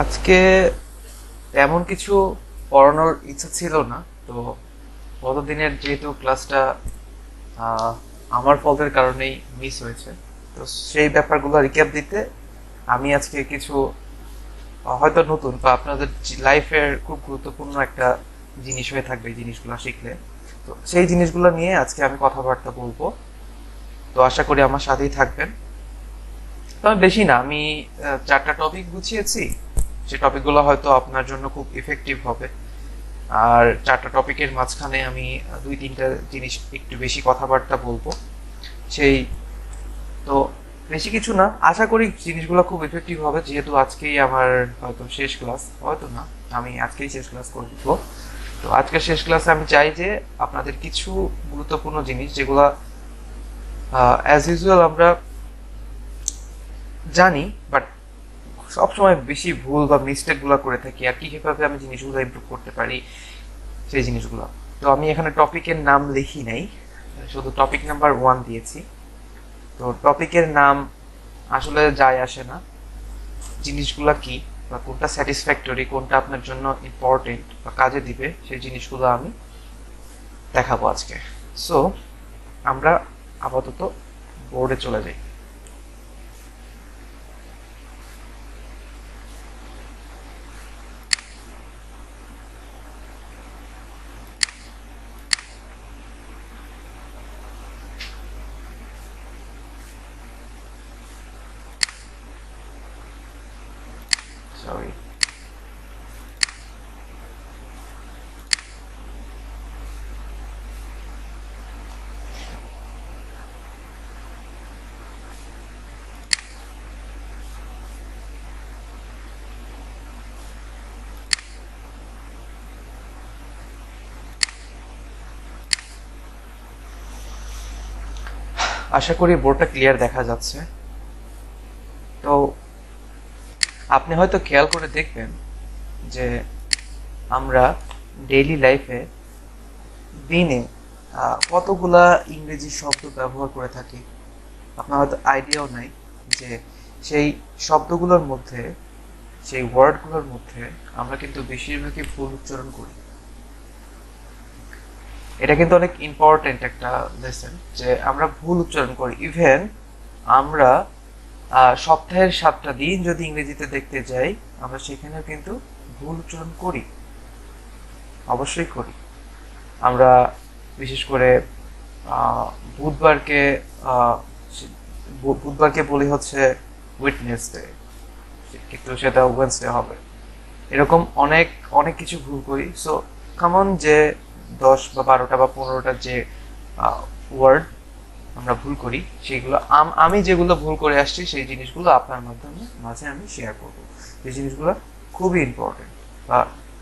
আজকে তেমন কিছু পড়ানোর ইচ্ছা ছিল না। তো গতদিনের যেহেতু ক্লাসটা আহ, আমার ফল্টের কারণেই মিস হয়েছে, তো সেই ব্যাপারগুলো রিক্যাপ দিতে আমি আজকে কিছু হয়তো নতুন বা আপনাদের লাইফের খুব গুরুত্বপূর্ণ একটা জিনিস হয়ে থাকবে এই জিনিসগুলো শিখলে। তো সেই জিনিসগুলো নিয়ে আজকে আমি কথাবার্তা বলবো। তো আশা করি আমার সাথেই থাকবেন। তবে বেশি না, আমি চারটা টপিক গুছিয়েছি। সেই টপিকগুলো হয়তো আপনার জন্য খুব ইফেক্টিভ হবে। আর চারটা টপিকের মাঝখানে আমি দুই তিনটা জিনিস একটু বেশি কথাবার্তা বলবো। সেই তো বেশি কিছু না, আশা করি জিনিসগুলো খুব ইফেক্টিভ হবে, যেহেতু আজকেই আমার হয়তো শেষ ক্লাস, হয়তো না, আমি আজকেই শেষ ক্লাস করে দিব। তো আজকের শেষ ক্লাসে আমি চাই যে আপনাদের কিছু গুরুত্বপূর্ণ জিনিস যেগুলো অ্যাজ ইউজুয়াল আমরা জানি, বাট সবসময় বেশি ভুল বা মিস্টেক গুলো করে থাকি, আর কিভাবে আমি জিনিসগুলো ইমপ্রুভ করতে পারি সেই জিনিসগুলো। তো আমি এখানে টপিকের নাম লিখি নাই, শুধু টপিক নাম্বার 1 দিয়েছি। তো টপিকের নাম আসলে যায় আসে না, জিনিসগুলা কি বা কোনটা স্যাটিসফ্যাক্টরি, কোনটা আপনার জন্য ইম্পর্টেন্ট বা কাজে দিবে, সেই জিনিসগুলো আমি দেখাবো আজকে। সো আমরা আপাতত বোর্ডে চলে যাই। সরি। আশা করি বোর্ডটা ক্লিয়ার দেখা যাচ্ছে। তো আপনি হয়তো খেয়াল করে দেখবেন যে আমরা ডেইলি লাইফে দিনে কতগুলা ইংরেজি শব্দ ব্যবহার করে থাকি। আপনার হয়তো আইডিয়াও নাই যে সেই শব্দগুলোর মধ্যে, সেই ওয়ার্ডগুলোর মধ্যে আমরা কিন্তু বেশিরভাগই ভুল উচ্চারণ করি। এটা কিন্তু অনেক ইম্পর্টেন্ট একটা লেসন যে আমরা ভুল উচ্চারণ করি। ইভেন আমরা সপ্তাহের 7টা দিন যদি ইংরেজিতে দেখতে যাই, আমরা সেখানেও কিন্তু ভুল উচ্চারণ করি, অবশ্যই করি। আমরা বিশেষ করে আহ, বুধবারকে আহ, বুধবারকে বলি হচ্ছে উইটনেসডে, কিন্তু সেটা ওয়েন্সডে হবে। এরকম অনেক অনেক কিছু ভুল করি। সো কামন যে 10 বা 12টা বা 15টা যে ওয়ার্ড আমরা ভুল করি, সেগুলো আমি যেগুলো ভুল করে আসছি সেই জিনিসগুলো আপনার মাধ্যমে মাঝে আমি শেয়ার করব। যে জিনিসগুলো খুবই ইম্পর্টেন্ট, বা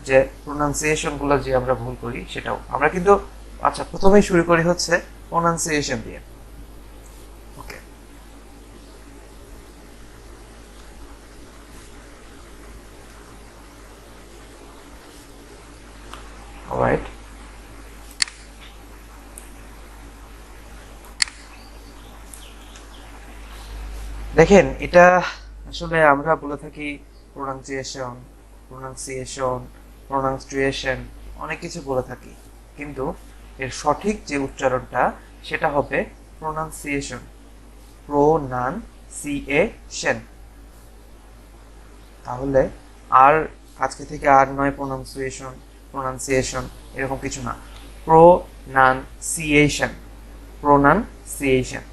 যে প্রোনাউন্সিয়েশন গুলো যে আমরা ভুল করি সেটাও আমরা কিন্তু। আচ্ছা, প্রথমেই শুরু করি হচ্ছে প্রোনাউন্সিয়েশন দিয়ে। ওকে, অলরাইট। দেখেন, এটা আসলে আমরা বলে থাকি প্রোনাউন্সিয়েশন, প্রোনাউন্সিয়েশন, প্রোনাউন্সিয়েশন, অনেক কিছু বলে থাকি, কিন্তু এর সঠিক যে উচ্চারণটা সেটা হবে প্রোনাউন্সিয়েশন, প্রোনাউন্সিয়েশন। তাহলে আর আজকে থেকে আর নয় প্রোনাউন্সিয়েশন, প্রোনাউন্সিয়েশন এরকম কিছু না, প্রোনাউন্সিয়েশন, প্রোনাউন্সিয়েশন।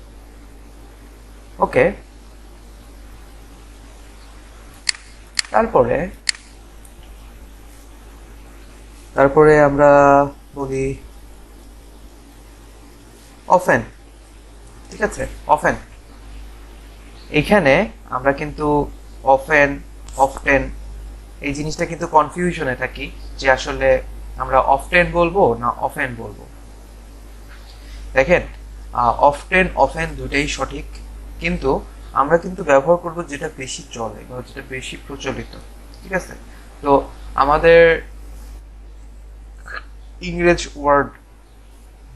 ওকে, তারপরে তারপরে আমরা বলি অফেন। ঠিক আছে, অফেন। এখানে আমরা কিন্তু অফেন, অফটেন, এই জিনিসটা কিন্তু কনফিউশনে থাকি যে আসলে আমরা অফটেন বলবো না অফেন বলবো। দেখেন, অফটেন অফেন দুটাই সঠিক, কিন্তু আমরা কিন্তু ব্যবহার করব যেটা বেশি চলে বা যেটা বেশি প্রচলিত। ঠিক আছে, তো আমাদের ইংরেজ ওয়ার্ড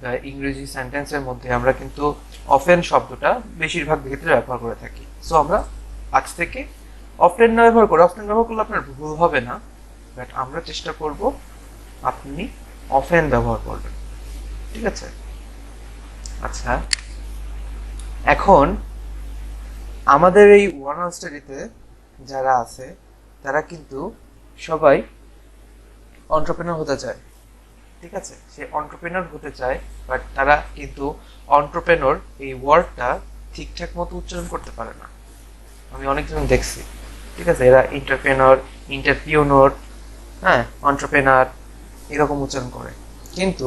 বা ইংরেজি সেন্টেন্সের মধ্যে আমরা কিন্তু অফেন শব্দটা বেশিরভাগ ক্ষেত্রে ব্যবহার করে থাকি। সো আমরা আজ থেকে অফটেন না ব্যবহার করে, অফটেন ব্যবহার করলে আপনার ভুল হবে না, বাট আমরা চেষ্টা করব আপনি অফেন ব্যবহার করবেন, ঠিক আছে? আচ্ছা, এখন আমাদের এই ওয়ান স্টাডিতে যারা আছে তারা কিন্তু সবাই অন্টারপ্রেনার হতে চায়, ঠিক আছে? সে অন্টারপ্রেনার হতে চায়, বাট তারা কিন্তু অন্টারপ্রেনর এই ওয়ার্ডটা ঠিকঠাক মতো উচ্চারণ করতে পারে না। আমি অনেকজন দেখছি, ঠিক আছে? এরা ইন্টারপ্রেনর, ইন্টারপিওনর, হ্যাঁ, অন্টারপ্রেনার এরকম উচ্চারণ করে। কিন্তু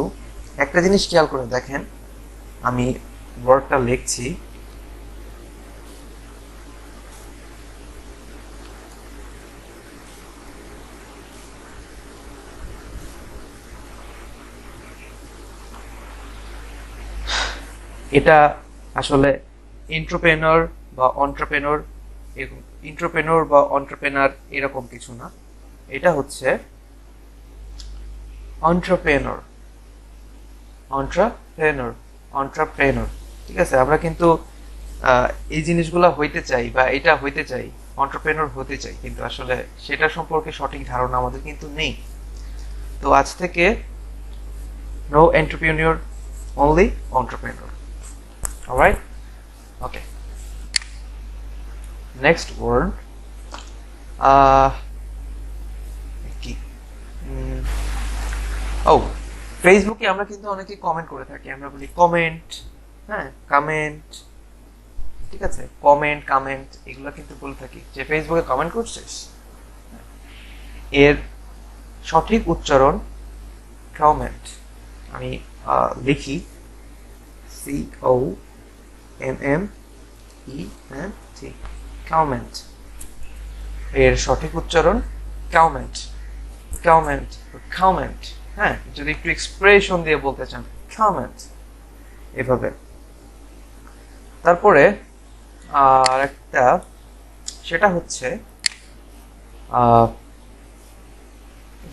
একটা জিনিস খেয়াল করে দেখেন, আমি ওয়ার্ডটা লিখছি, এটা আসলে এন্ট্রপ্রেনর বা অন্টারপ্রেনর, এন্ট্রপ্রেনর বা অন্টারপ্রেনার এরকম কিছু না, এটা হচ্ছে অন্ট্রাপ্রেনর, অন্ট্রাপ্রেনর, অন্ট্রাপ্রেনর, ঠিক আছে? আমরা কিন্তু এই জিনিসগুলো হইতে চাই বা এটা হইতে চাই, অন্টারপ্রেনর হতে চাই, কিন্তু আসলে সেটা সম্পর্কে সঠিক ধারণা আমাদের কিন্তু নেই। তো আজ থেকে no entrepreneur, only entrepreneur. Alright, okay, next word কি? ও, ফেসবুকে আমরা কিন্তু অনেকে কমেন্ট করে থাকি, আমরা বলি কমেন্ট, হ্যাঁ, কমেন্ট, ঠিক আছে? কমেন্ট, কমেন্ট এগুলো কিন্তু বলে থাকি যে ফেসবুকে কমেন্ট করছিস, এর সঠিক উচ্চারণ কমেন্ট। আমি লিখি COMMENT, কমেন্ট, এর সঠিক উচ্চারণ কমেন্ট, কমেন্ট, কমেন্ট, হ্যাঁ, যদি একটু এক্সপ্রেশন দিয়ে বলতে চান কমেন্ট, এভাবে। তারপরে আর একটা, সেটা হচ্ছে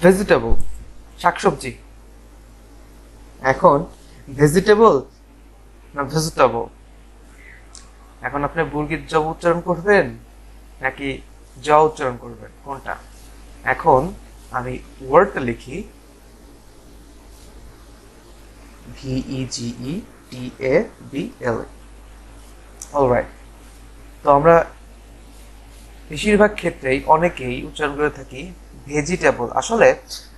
ভেজিটেবল, শাকসবজি। এখন ভেজিটেবল না ভেজিটেবল, এখন আপনি বুর্গির জ উচ্চারণ করবেন নাকি জ উচ্চারণ করবেন, কোনটা? এখন আমি ওয়ার্ডটা লিখি VEGETABL। অলরাইট, তো আমরা বেশিরভাগ ক্ষেত্রেই অনেকেই উচ্চারণ করে থাকি ভেজিটেবল। আসলে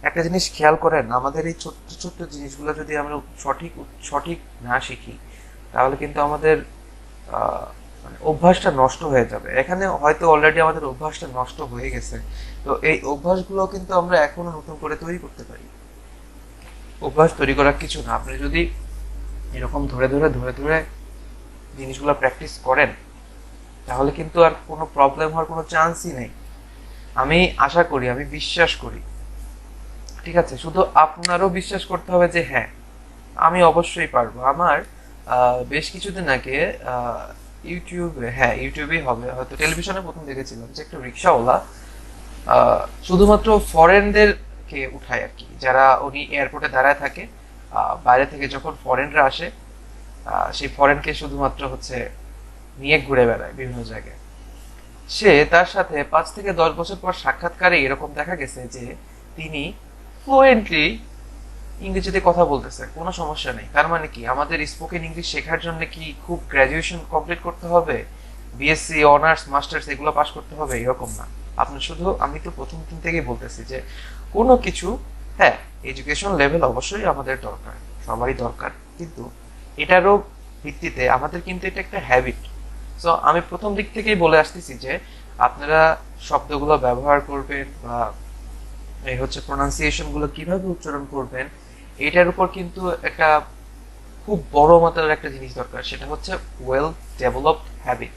একটা জিনিস খেয়াল করেন, আমাদের এই ছোট্ট ছোট্ট জিনিসগুলো যদি আমরা সঠিক সঠিক না শিখি, তাহলে কিন্তু আমাদের মানে অভ্যাসটা নষ্ট হয়ে যাবে। এখানে হয়তো অলরেডি আমাদের অভ্যাসটা নষ্ট হয়ে গেছে, তো এই অভ্যাসগুলো কিন্তু আমরা এখনো নতুন করে তৈরি করতে পারি। অভ্যাস তৈরি করার কিছু না, আপনি যদি এরকম ধরে ধরে ধরে ধরে জিনিসগুলো প্র্যাকটিস করেন, তাহলে কিন্তু আর কোনো প্রবলেম হওয়ার কোনো চান্সই নেই। আমি আশা করি, আমি বিশ্বাস করি, ঠিক আছে? শুধু আপনারও বিশ্বাস করতে হবে যে হ্যাঁ, আমি অবশ্যই পারবো। আমার বেশ কিছুদিন আগে ইউটিউবে, হ্যাঁ ইউটিউবেই হবে, হয়তো টেলিভিশনে প্রথম দেখেছিলাম যে একটা রিক্সাওয়ালা শুধুমাত্র ফরেনদেরকে উঠায় আর কি, যারা উনি এয়ারপোর্টে দাঁড়ায় থাকে, বাইরে থেকে যখন ফরেনরা আসে, সেই ফরেনকে শুধুমাত্র হচ্ছে নিয়ে ঘুরে বেড়ায় বিভিন্ন জায়গায়। সে তার সাথে 5 থেকে 10 বছর পর সাক্ষাৎকারে এরকম দেখা গেছে যে তিনি ফ্লুয়েন্টলি ইংরেজিতে কথা বলতেছে, কোনো সমস্যা নেই। তার মানে কি, আমাদের স্পোকেন ইংলিশ শেখার জন্য কি খুব গ্র্যাজুয়েশন কমপ্লিট করতে হবে, বিএসসি, অনার্স, মাস্টার্স এগুলো পাস করতে হবে এরকম না। আপনি শুধু, আমি তো প্রথম দিন থেকেই বলতেছি যে কোনো কিছু, হ্যাঁ, এডুকেশন লেভেল অবশ্যই আমাদের দরকার, সবারই দরকার, কিন্তু এটারও ভিত্তিতে আমাদের কিন্তু এটা একটা হ্যাবিট। সো আমি প্রথম দিক থেকেই বলে আসতেছি যে আপনারা শব্দগুলো ব্যবহার করবেন বা এই হচ্ছে প্রোনাউন্সিয়েশন গুলো কিভাবে উচ্চারণ করবেন, এটার উপর কিন্তু একটা খুব বড় মাত্রার একটা জিনিস দরকার, সেটা হচ্ছে ওয়েল ডেভেলপড হ্যাবিট।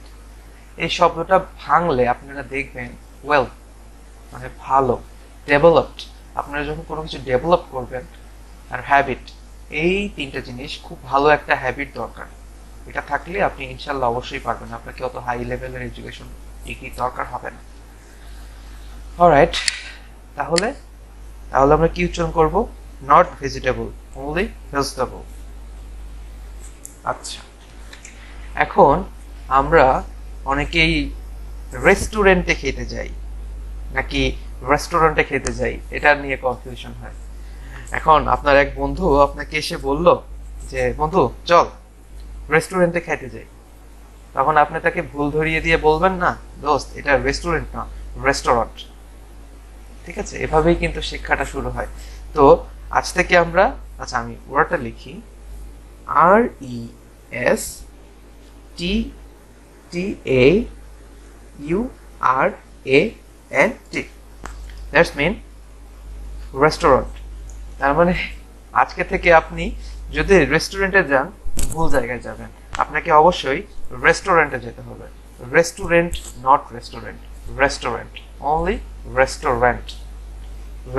এই শব্দটা ভাঙলে আপনারা দেখবেন ওয়েল মানে ভালো, ডেভেলপড আপনারা যখন কোনো কিছু ডেভেলপ করবেন, আর হ্যাবিট, এই তিনটা জিনিস খুব ভালো একটা হ্যাবিট দরকার। এটা থাকলে আপনি ইনশাল্লাহ অবশ্যই পারবেন, আপনাকে অত হাই লেভেলের এডুকেশন ডিগ্রি দরকার হবে না। অলরাইট, তাহলে তাহলে আমরা কি উচ্চারণ করব? Not vegetable, only vegetable. আচ্ছা, এখন আমরা অনেকেই রেস্টুরেন্টে খেতে যাই নাকি রেস্টুরেন্টে খেতে যাই, এটা নিয়ে কনফিউশন হয়। এখন আপনার এক বন্ধু আপনাকে এসে বলল যে বন্ধু চল রেস্টুরেন্টে খেতে যাই, তখন আপনি তাকে ভুল ধরিয়ে দিয়ে বলবেন না দোস্ত এটা রেস্টুরেন্ট না, রেস্টুরেন্ট। ঠিক আছে, এভাবেই কিন্তু শিক্ষাটা শুরু হয়। তো আজ থেকে আমরা, আচ্ছা আমি ওয়ার্ডটা লিখি, RESTAURANT, দ্যাটস মিন রেস্টুরেন্ট। তার মানে আজকে থেকে আপনি যদি রেস্টুরেন্টে যান ভুল জায়গায় যাবেন, আপনাকে অবশ্যই রেস্টুরেন্টে যেতে হবে। Restaurant, not restaurant, restaurant, only restaurant,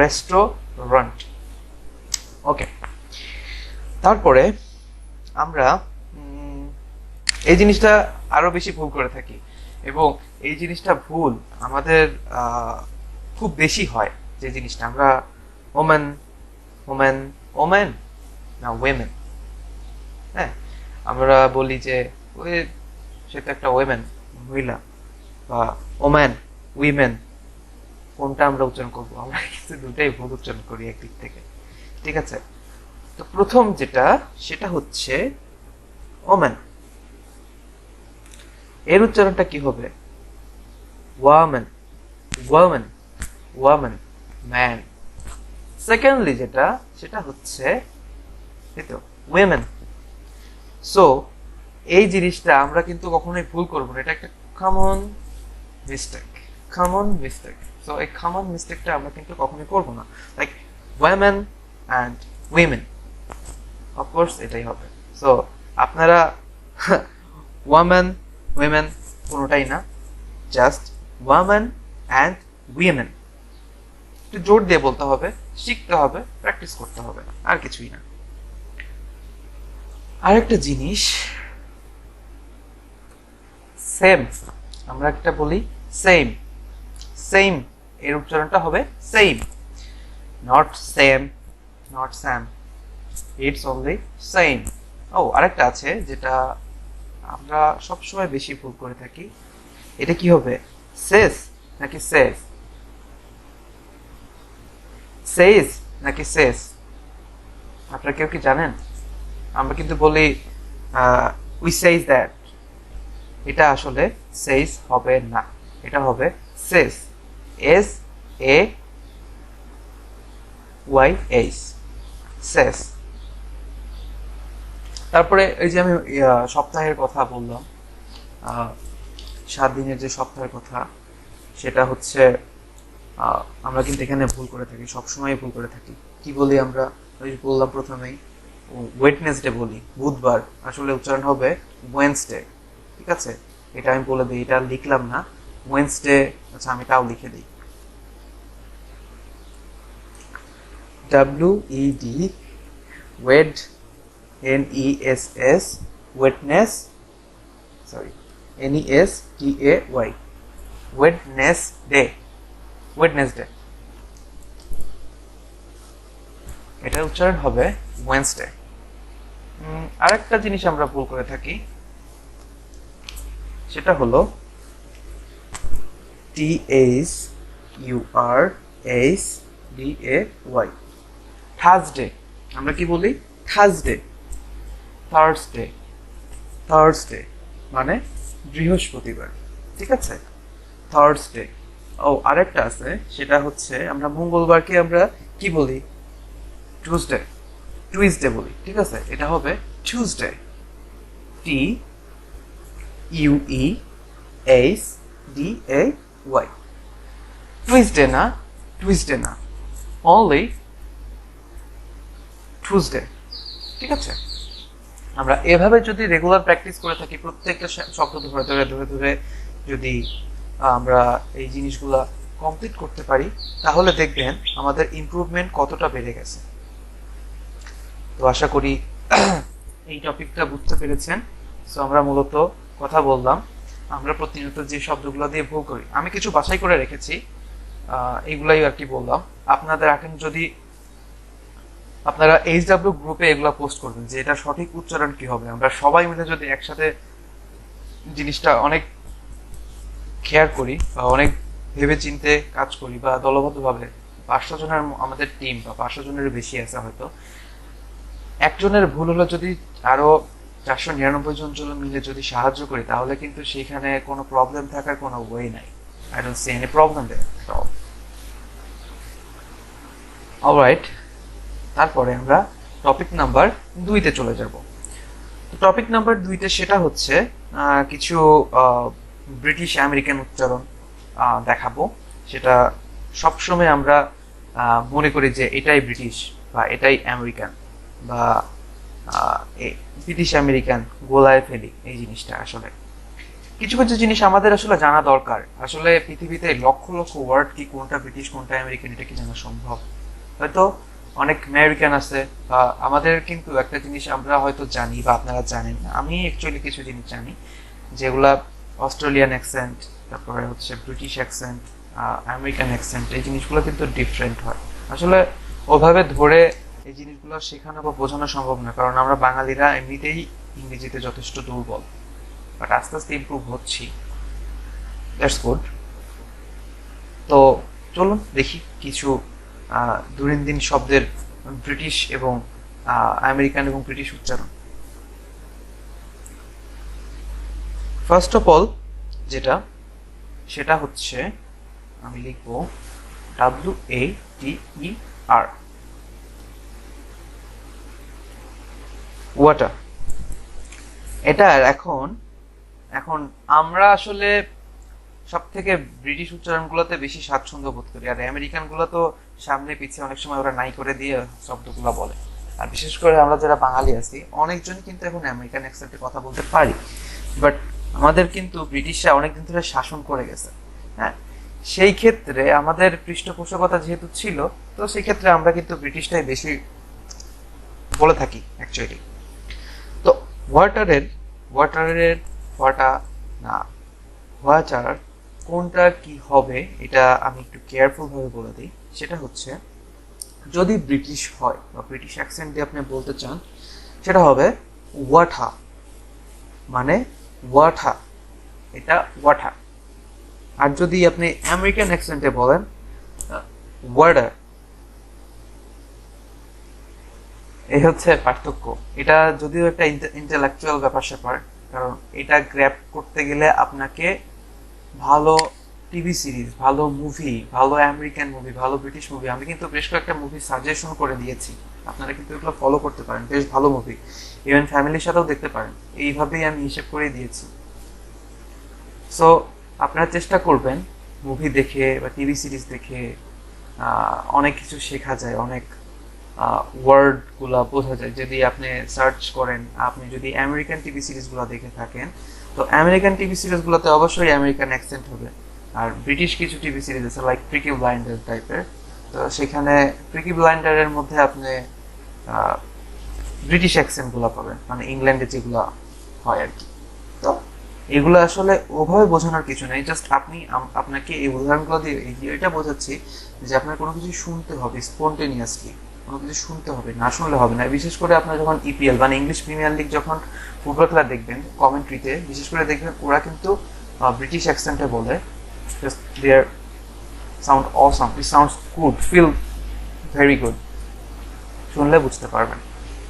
restaurant. Okay, তারপরে আমরা এই জিনিসটা আরো বেশি ভুল করে থাকি, এবং এই জিনিসটা ভুল আমাদের খুব বেশি হয়। যে জিনিসটা আমরা ওমেন ওমেন ওমেন না ওয়েমেন, হ্যাঁ আমরা বলি যে ওই সেটা একটা ওয়েমেন, মহিলা, বা ওম্যান, উইমেন, কোনটা আমরা উচ্চারণ করবো? আমরা কিন্তু দুটাই ভুল উচ্চারণ করি একদিক থেকে। ঠিক আছে, তো প্রথম যেটা সেটা হচ্ছে ওম্যান, এর উচ্চারণটা কি হবে? Women, women, women, man. Secondly যেটা সেটা হচ্ছে উইমেন। সো এই জিনিসটা আমরা কিন্তু কখনোই ভুল করবো না, এটা একটা common mistake, common mistake. So এই কমন মিস্টেকটা আমরা কিন্তু কখনোই করবো না, like women and women, of course এটাই হবে। সো আপনারা ওয়ামেন উইমেন কোনোটাই না, জাস্ট ওয়ামেন অ্যান্ড উইমেন। একটু জোর দিয়ে বলতে হবে, শিখতে হবে, প্র্যাকটিস করতে হবে, আর কিছুই না। আরেকটা জিনিস, সেম, আমরা একটা বলি সেম, সেম এর উচ্চারণটা হবে same, not same, not Sam, it's only same. ও আরেকটা আছে যেটা আমরা সবসময় বেশি ভুল করে থাকি, এটা কি হবে? সেস নাকি সেস? সেস নাকি সেস? আপনারা কেউ কি জানেন? আমরা কিন্তু বলি উই সেইজ দ্যাট, এটা আসলে সেইজ হবে না, এটা হবে সেস, এস এ ওয়াই এইচ, সেস। তারপরে এই যে আমি সপ্তাহের কথা বললাম, 7 দিনের যে সপ্তাহের কথা, সেটা হচ্ছে আমরা কিন্তু এখানে ভুল করে থাকি, সবসময় ভুল করে থাকি। কি বলি আমরা? ওই বললাম প্রথমেই ওয়েডনেসডে বলি, বুধবার, আসলে উচ্চারণ হবে ওয়েন্সডে। ঠিক আছে, এটা আমি বলে দিই, এটা লিখলাম না, ওয়েন্সডে। আচ্ছা আমি তাও লিখে দিই, WED, wed, NESS, wednes, sorry NESDAY, Wednesday, Wednesday, এটার উচ্চারণ হবে ওয়েন্সডে। আরেকটা জিনিস আমরা ভুল করে থাকি, সেটা হলো THURSDAY, থার্সডে। আমরা কি বলি? থার্সডে, থার্সডে, থার্সডে মানে বৃহস্পতিবার। ঠিক আছে, থার্সডে। ও আরেকটা আছে, সেটা হচ্ছে আমরা মঙ্গলবারকে আমরা কি বলি? টুইসডে, টুইসডে বলি। ঠিক আছে, এটা হবে টিউসডে, TUESDAY, টুইসডে না, টুইসডে না, অনলি টুইসডে। ঠিক আছে, আমরা এভাবে যদি রেগুলার প্র্যাকটিস করে থাকি, প্রত্যেকটা শব্দ ধরে ধরে ধরে ধরে যদি আমরা এই জিনিসগুলা কমপ্লিট করতে পারি, তাহলে দেখবেন আমাদের ইমপ্রুভমেন্ট কতটা বেড়ে গেছে। তো আশা করি এই টপিকটা বুঝতে পেরেছেন। সো আমরা মূলত কথা বললাম আমরা প্রতিনিয়ত যে শব্দগুলো দিয়ে ভুল করি, আমি কিছু বাছাই করে রেখেছি, এইগুলাই আর কি বললাম। আপনাদের এখন যদি আপনারা HW গ্রুপে এগুলা পোস্ট করবেন যে এটা সঠিক উচ্চারণ কি হবে, আমরা সবাই মিলে যদি একসাথে জিনিসটা অনেক কেয়ার করি বা অনেক ভেবে চিন্তে কাজ করি বা দলবদ্ধভাবে 500 জনের আমাদের টিম বা 500 জনের বেশি আছে হয়তো, একজনের ভুল হলো যদি আরো 499 জন মিলে যদি সাহায্য করি তাহলে কিন্তু সেখানে কোনো প্রবলেম থাকার কোনো ওয়ে নাই। I don't see any problem there at all. Alright, তারপরে আমরা টপিক নাম্বার 2-তে চলে যাব। টপিক নাম্বার 2-তে সেটা হচ্ছে কিছু ব্রিটিশ আমেরিকান উচ্চারণ দেখাবো। সেটা সবসময় আমরা মনে করি যে এটাই ব্রিটিশ বা এটাই আমেরিকান বা ব্রিটিশ আমেরিকান গোলায় ফেলি এই জিনিসটা। আসলে কিছু কিছু জিনিস আমাদের আসলে জানা দরকার। আসলে পৃথিবীতে লক্ষ লক্ষ ওয়ার্ড কি কোনটা ব্রিটিশ কোনটা আমেরিকান এটা কি জানা সম্ভব? হয়তো অনেক আমেরিকান আছে বা আমাদের কিন্তু একটা জিনিস আমরা হয়তো জানি বা আপনারা জানেন না, আমি অ্যাকচুয়ালি কিছু জিনিস জানি যেগুলা অস্ট্রেলিয়ান অ্যাকসেন্ট, তারপরে হচ্ছে ব্রিটিশ অ্যাকসেন্ট, আমেরিকান অ্যাকসেন্ট, এই জিনিসগুলো কিন্তু ডিফারেন্ট হয়। আসলে ওভাবে ধরে এই জিনিসগুলো শেখানো বা বোঝানো সম্ভব না, কারণ আমরা বাঙালিরা এমনিতেই ইংরেজিতে যথেষ্ট দুর্বল। বাট আস্তে আস্তে ইমপ্রুভ হচ্ছি, দ্যাটস গুড। তো চলুন দেখি কিছু দৈনন্দিন শব্দের ব্রিটিশ এবং আমেরিকান এবং ব্রিটিশ উচ্চারণ। ফার্স্ট অফ অল যেটা সেটা হচ্ছে আমি লিখব WATER, ওয়াটার। এটার এখন এখন আমরা আসলে সব থেকে ব্রিটিশ উচ্চারণগুলোতে বেশি স্বাচ্ছন্দ্য বোধ করি, আর আমেরিকান গুলো তো সামনে পিছিয়ে অনেক সময় ওরা নাই করে দিয়ে শব্দগুলো বলে। আর বিশেষ করে আমরা যারা বাঙালি আছি অনেকজন কিন্তু এখন আমেরিকান অ্যাকসেন্টে কথা বলতে পারি, বাট আমাদের কিন্তু ব্রিটিশরা অনেকদিন ধরে শাসন করে গেছে। হ্যাঁ, সেই ক্ষেত্রে আমাদের পৃষ্ঠপোষকতা যেহেতু ছিল, তো সেই ক্ষেত্রে আমরা কিন্তু ব্রিটিশটাই বেশি বলে থাকি অ্যাকচুয়ালি। তো ওয়াটারের ওয়াটারের ওয়াটা না ওয়াটার কোনটা কি হবে এটা আমি একটু কেয়ারফুল ভাবে বলে দিই। সেটা হচ্ছে যদি ব্রিটিশ হয় বা ব্রিটিশ অ্যাকসেন্ট দিয়ে আপনি বলতে চান সেটা হবে ওয়াঠা, মানে ওয়াঠা, এটা ওয়াঠা। আর যদি আপনি আমেরিকান অ্যাকসেন্টে বলেন ওয়ার্ডার, এই হচ্ছে পার্থক্য। এটা যদিও একটা ইন্টেলেকচুয়াল ব্যাপার স্যাপার, কারণ এটা গ্র্যাব করতে গেলে আপনাকে ভালো টিভি সিরিজ, ভালো মুভি, ভালো আমেরিকান মুভি, ভালো ব্রিটিশ মুভি, আমি কিন্তু বেশ কয়েকটা মুভি সাজেশন করে দিয়েছি, আপনারা কিন্তু এগুলো ফলো করতে পারেন, বেশ ভালো মুভি, ইভেন ফ্যামিলির সাথেও দেখতে পারেন, এইভাবেই আমি হিসেব করে দিয়েছি। সো আপনারা চেষ্টা করবেন মুভি দেখে বা টিভি সিরিজ দেখে অনেক কিছু শেখা যায়, অনেক ওয়ার্ডগুলো বোঝা যায় যদি আপনি সার্চ করেন। আপনি যদি আমেরিকান টিভি সিরিজগুলো দেখে থাকেন তো আমেরিকান টিভি সিরিজগুলোতে অবশ্যই আমেরিকান অ্যাকসেন্ট হবে। আর ব্রিটিশ কিছু টিভি সিরিজ আছে লাইক প্রিকি ব্লাইন্ডার টাইপের, তো সেখানে প্রিকি ব্লাইন্ডারের মধ্যে আপনি ব্রিটিশ অ্যাকসেন্টগুলো পাবেন, মানে ইংল্যান্ডে যেগুলো হয় আর কি। তো এগুলো আসলে ওভাবে বোঝানোর কিছু নেই, জাস্ট আপনি আপনাকে এই উদাহরণগুলো দিয়ে এটা বোঝাচ্ছি যে আপনার কোনো কিছু শুনতে হবে স্পন্টেনিয়াসলি, কোনো কিছু শুনতে হবে, না শুনলে হবে না। বিশেষ করে আপনার যখন ইপিএল মানে ইংলিশ প্রিমিয়ার লিগ যখন ফুটবল খেলা দেখবেন কমেন্ট্রিতে, বিশেষ করে দেখবেন ওরা কিন্তু ব্রিটিশ অ্যাকসেন্টে বলে, just their sound awesome, it sounds good, feel very good, শুনলে বুঝতে পারবেন।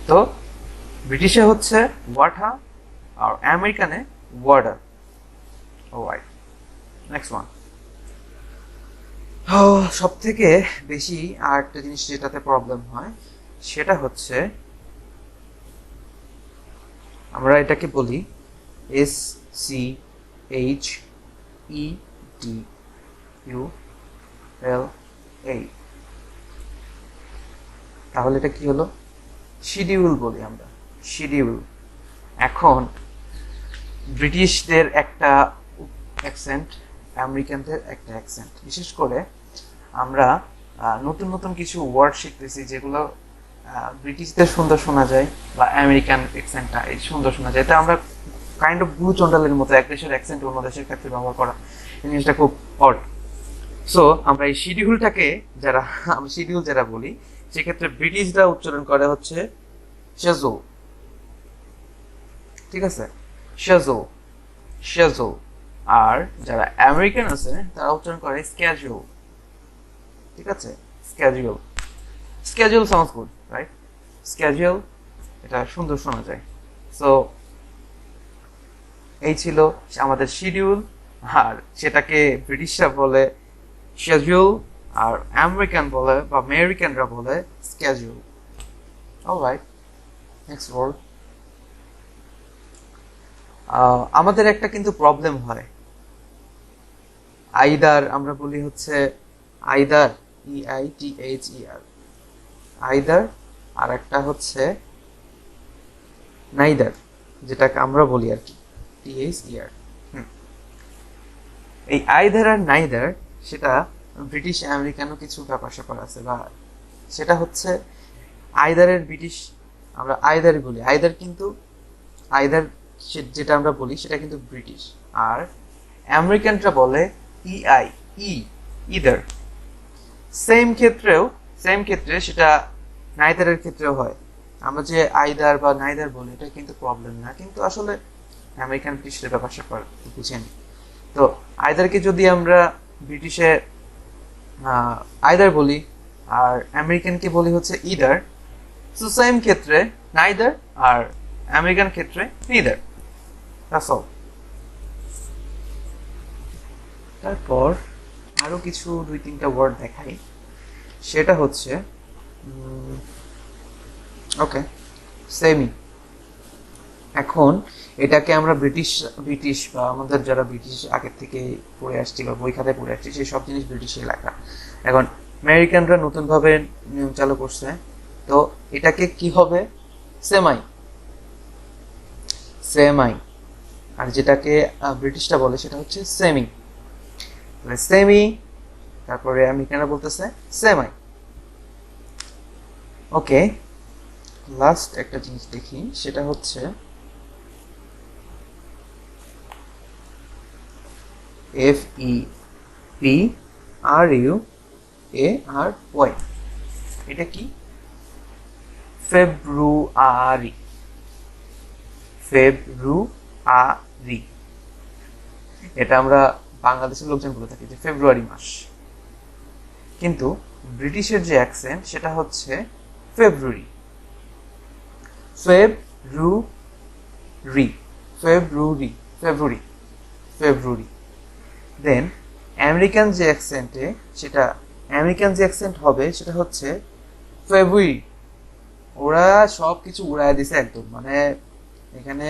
তো ব্রিটিশে হচ্ছে ওয়াঠা আর আমেরিকানে ওয়ার্ডার। Alright, next one. সব থেকে বেশি আর একটা জিনিস যেটাতে প্রবলেম হয় সেটা হচ্ছে আমরা এটাকে বলি SCHEDULA। তাহলে এটা কি হলো? শিডিউল বলি আমরা, শিডিউল। এখন ব্রিটিশদের একটা অ্যাকসেন্ট, আমেরিকানদের একটা অ্যাকসেন্ট। বিশেষ করে আমরা নতুন নতুন কিছু ওয়ার্ড শিখতেছি যেগুলো ব্রিটিশদের সুন্দর শোনা যায় বা আমেরিকান অ্যাকসেন্টটা এই সুন্দর শোনা যায়, এটা আমরা কাইন্ড অফ গুচন্ডালের মতো এক দেশের অ্যাকসেন্ট অন্য দেশের ক্ষেত্রে ব্যবহার করা, এই জিনিসটা খুব অড। সো আমরা এই শিডিউলটাকে যারা শিডিউল যারা বলি সেক্ষেত্রে ব্রিটিশরা উচ্চারণ করে হচ্ছে শেজো, ঠিক আছে, শেজো শেজো। আর যারা আমেরিকান আছে তারা উচ্চারণ করে স্ক্যাজুয়াল। ঠিক আছে, schedule. Schedule sounds good, right? Schedule, এটা সুন্দর শোনা যায়। সো এই ছিল আমাদের শিডিউল, আর সেটাকে ব্রিটিশরা বলে শিডিউল, আর আমেরিকান বলে বা আমেরিকানরা বলে স্ক্যাজুয়াল। Alright, next word. আমাদের একটা কিন্তু প্রবলেম হয়, আইদার আমরা বলি হচ্ছে আইদার, EITHER, আইদার, আর একটা হচ্ছে নাইদার, যেটাকে আমরা বলি আর কি THER। এই আইদার আর নাইদার, সেটা ব্রিটিশ আমেরিকানও কিছু ব্যাপার স্যাপার আছে, বা সেটা হচ্ছে আইদারের ব্রিটিশ আমরা আইদার বলি, আইদার কিন্তু আইদার যেটা আমরা বলি সেটা কিন্তু ব্রিটিশ, আর আমেরিকানরা বলে ইদার। সেম ক্ষেত্রে সেটা নাইদারের ক্ষেত্রেও হয়। আমরা যে আইদার বা নাইদার বলি এটা কিন্তু প্রবলেম না, কিন্তু আসলে আমেরিকান ব্রিটিশের ব্যাপার স্যাপার বুঝেন। তো আইদারকে যদি আমরা ব্রিটিশে আইদার বলি আর আমেরিকানকে বলি হচ্ছে ইদার, সো সেম ক্ষেত্রে নাইদার আর আমেরিকান ক্ষেত্রে নিদার। That's all. তারপর আরো কিছু 2-3টা ওয়ার্ড দেখাই, সেটা হচ্ছে ওকে, সেমি। এখন এটাকে আমরা ব্রিটিশ বা আমাদের যারা ব্রিটিশ আগের থেকে পড়ে আসছি বা বই খাতায় পড়ে আসছি সেই সব জিনিস ব্রিটিশে লেখা। এখন আমেরিকানরা নতুনভাবে নিয়ম চালু করছে, তো এটাকে কি হবে? সেমাই। সেমাই। আর যেটাকে ব্রিটিশরা বলে সেটা হচ্ছে সেমি। সেমি, তারপরে আমেরিকানরা বলতেছে সেমাই। ওকে, লাস্ট একটা জিনিস দেখি, সেটা হচ্ছে FEBRUARY। এটা কি? ফেব্রুয়ারি। ফেব্রুয়ারি, এটা আমরা বাংলাদেশের লোকজন বলে থাকি যে ফেব্রুয়ারি মাস, কিন্তু ব্রিটিশের যে অ্যাকসেন্ট সেটা হচ্ছে ফেব্রুয়ারি। ফেব্রুয়ারি, ফেব্রুয়ারি, ফেব্রুয়ারি, ফেব্রুয়ারি। দেন আমেরিকান যে অ্যাকসেন্ট হবে সেটা হচ্ছে ফেব্রুয়ারি। ওরা সব কিছু উড়ায় দিছে একদম, মানে এখানে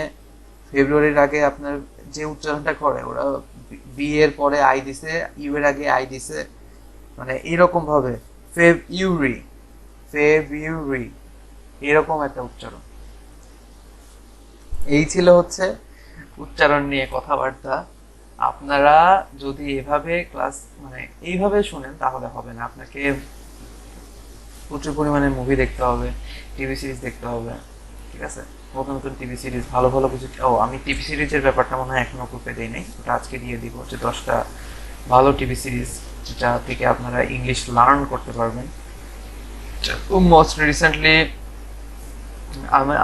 ফেব্রুয়ারির আগে আপনার যে উচ্চারণটা করে, ওরা বি এর পরে আই দিছে, ইউ এর আগে আই দিছে, মানে এরকম ভাবে ফেব্রুয়ারি, ফেব্রুয়ারি, এরকম একটা উচ্চারণ। এই ছিল হচ্ছে উচ্চারণ নিয়ে কথাবার্তা। আপনারা যদি এভাবে এইভাবে শুনেন তাহলে হবে না, আপনাকে প্রচুর পরিমাণে মুভি দেখতে হবে, টিভি সিরিজ দেখতে হবে। ঠিক আছে, নতুন নতুন টিভি সিরিজ, ভালো ভালো কিছু। আমি টিভি সিরিজের ব্যাপারটা মনে হয় এখনো গ্রুপে দিই নাই, ওটা আজকে দিয়ে দিব, যে 10টা ভালো টিভি সিরিজ যেটা থেকে আপনারা ইংলিশ লার্ন করতে পারবেন। মোস্ট রিসেন্টলি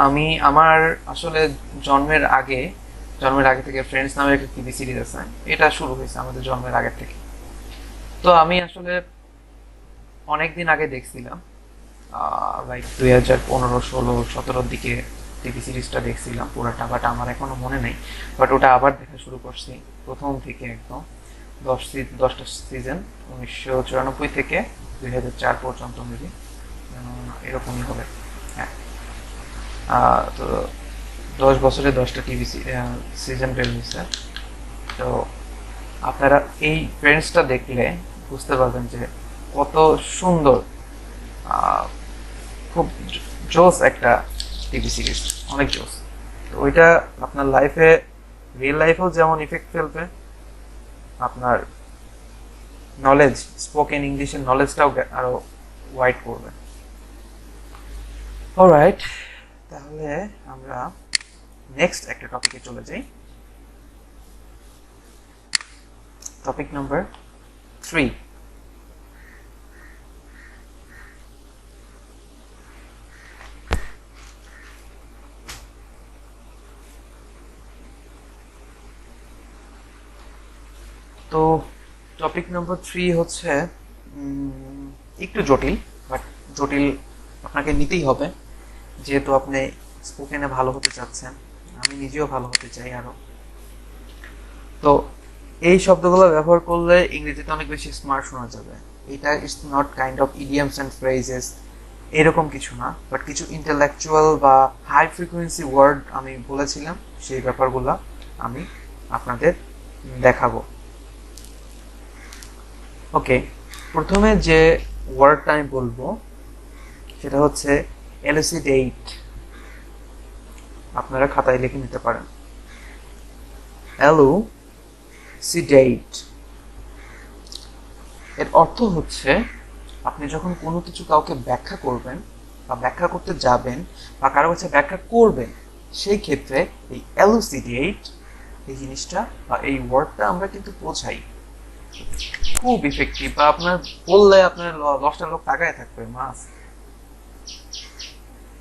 আমি আমার আসলে জন্মের আগে থেকে ফ্রেন্ডস নামে একটা টিভি সিরিজ আছে, এটা শুরু হয়েছে আমাদের জন্মের আগের থেকে। তো আমি আসলে অনেকদিন আগে দেখছিলাম, লাইক 2015, 16, 17 দিকে টিভি সিরিজটা দেখছিলাম পুরোটা, বাট আমার এখনো মনে নেই। বাট ওটা আবার দেখা শুরু করছি প্রথম থেকে একদম। 10টা সিজন, 1994 থেকে 2004 পর্যন্ত মেবি, এরকমই হবে। হ্যাঁ, তো 10 বছরে 10টা টিভি সিজন বের হয়েছে। তো আপনারা এই ফ্রেন্ডসটা দেখলে বুঝতে পারবেন যে কত সুন্দর, খুব জোস একটা টিভি সিরিজ, অনেক জোস। তো ওইটা আপনার লাইফে, রিয়েল লাইফেও যেমন ইফেক্ট ফেলবে, আপনার নলেজ, স্পোকেন ইংলিশের নলেজটাও আরো ওয়াইড করবে। অলরাইট, তাহলে আমরা নেক্সট একটা টপিকে চলে যাই। Topic number 3। তো টপিক নম্বর 3 হচ্ছে একটু জটিল, বাট জটিল আপনাকে নিতেই হবে যেহেতু আপনি স্পোকেনে ভালো হতে চাচ্ছেন। আমি নিজেও ভালো হতে চাই আরো। তো এই শব্দগুলো ব্যবহার করলে ইংরেজিতে অনেক বেশি স্মার্ট শোনা যাবে। এটা is not kind of idioms and phrases, এরকম কিছু না, বাট কিছু ইন্টেলেকচুয়াল বা হাই ফ্রিকোয়েন্সি ওয়ার্ড আমি বলেছিলাম, সেই ব্যাপারগুলো আমি আপনাদের দেখাবো। ওকে, প্রথমে যে ওয়ার্ডটা আমি বলবো সেটা হচ্ছে এলুসিডেট। আপনারা খাতায় লিখে নিতে পারেন। এলুসিডেট এর অর্থ হচ্ছে আপনি যখন কোনো কিছু কাউকে ব্যাখ্যা করবেন বা ব্যাখ্যা করতে যাবেন বা কারো কাছে ব্যাখ্যা করবেন, সেই ক্ষেত্রে এই এলুসিডেট এই জিনিসটা বা এই ওয়ার্ডটা আমরা কিন্তু বোঝাই। খুব ইফেক্টিভ, বা আপনার বললে আপনার 10টা লোক তাকায় থাকবে মাস।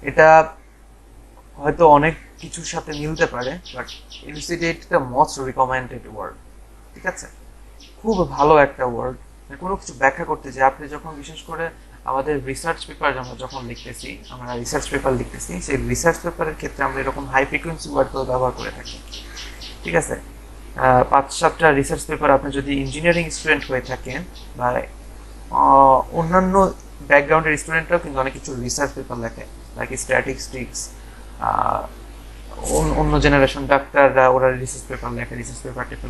এটা হয়তো অনেক কিছুর সাথে মিলতে পারে, but elucidate the most recommended word. ঠিক আছে, খুব ভালো একটা ওয়ার্ড। কোনো কিছু ব্যাখ্যা করতে চাই, আপনি যখন বিশেষ করে আমাদের রিসার্চ পেপার আমরা যখন লিখতেছি, আমরা রিসার্চ পেপার লিখতেছি, সেই রিসার্চ পেপারের ক্ষেত্রে আমরা এরকম হাই ফ্রিকোয়েন্সি ওয়ার্ডগুলো ব্যবহার করে থাকি। ঠিক আছে, 5-7টা রিসার্চ পেপার আপনি যদি ইঞ্জিনিয়ারিং স্টুডেন্ট হয়ে থাকেন বা অন্যান্য ব্যাকগ্রাউন্ডের স্টুডেন্টরাও কিন্তু অনেক কিছু রিসার্চ পেপার লেখে, লাইক স্ট্যাটিস্টিক্স। অন্য জেনারেশন ডাক্তাররা ওরা রিসার্চ পেপার